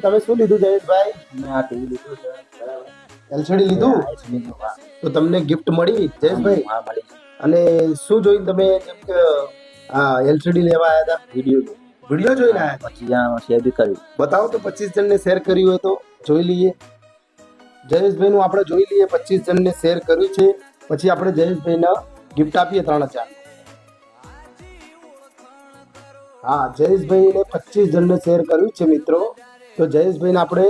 તમે શું લીધું જયેશભાઈ? મેં આ ટીવી લીધું છે બરાબર. એલસીડી લીધું LCD નું, હા. તો તમને ગિફ્ટ મળી જયેશભાઈ? હા, મળી. અને શું જોઈને તમે જેમ કે આ એલસીડી લેવા આવ્યા હતા? વિડીયો વિડીયો જોઈને આવ્યા હતા? પછી જણામાં શેર બી કર્યું. બતાવો તો 25 જણને શેર કર્યું હોય તો જોઈ લઈએ. જયેશભાઈનું આપણે જોઈ લઈએ, 25 જણને શેર કર્યું છે. પછી આપણે જયેશભાઈને ગિફ્ટ આપીએ 3000. હા, જયેશભાઈને 25 જણને શેર કર્યું છે મિત્રો. તો જયેશભાઈને આપણે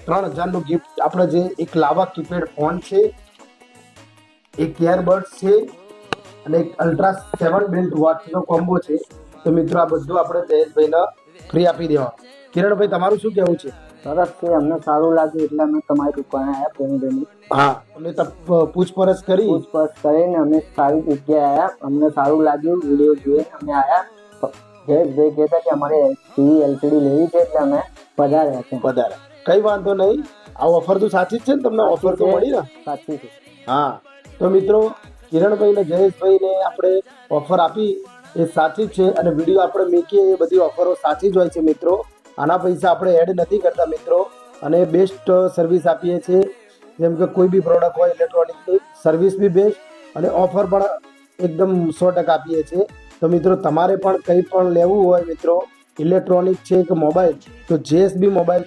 3000 નું ગિફ્ટ, આપણે જે એક લાવા કીપેડ ફોન છે, એક ઇયરબડ્સ છે અને એક અલ્ટ્રા 7 બેલ્ટ વોચનો કોમ્બો છે. તો મિત્રો આ બધું આપણે જયેશભાઈને ફ્રી આપી દેવા. કિરણભાઈ, તમારું શું કહેવું છે? સરસ છે, અમને સારું લાગ્યું એટલે અમે તમારી દુકાને આવ્યા પ્રેમીબેન. હા, અમે પૂછપરછ કરી. પૂછપરછ કરીને અમે સારી જગ્યાએ આવ્યા, અમને સારું લાગ્યું, વિડીયો જોઈને અમે આવ્યા. જયેશભાઈ કહેતા કે અમારે ટીવી એલસીડી લેવી છે એટલે અમે પધાર્યા છે. વધારે કઈ વાંધો નહીં. આ ઓફર તો સાચી જ છે ને? તમને ઓફર તો મળી ને? સાચી છે. હા, તો મિત્રો કિરણભાઈ ને જયેશભાઈને આપણે ઓફર આપી એ સાચી જ છે. અને વિડીયો આપણે મૂકીએ એ બધી ઓફરો સાચી જ હોય છે મિત્રો. આના પૈસા આપણે એડ નથી કરતા મિત્રો. અને બેસ્ટ સર્વિસ આપીએ છીએ. જેમ કે કોઈ બી પ્રોડક્ટ હોય ઇલેક્ટ્રોનિકની, સર્વિસ બી બેસ્ટ અને ઓફર પણ એકદમ 100% આપીએ છીએ. તો મિત્રો તમારે પણ કંઈ પણ લેવું હોય મિત્રો, ઇલેક્ટ્રોનિક છે કે મોબાઈલ, તો જેએસબી મોબાઈલ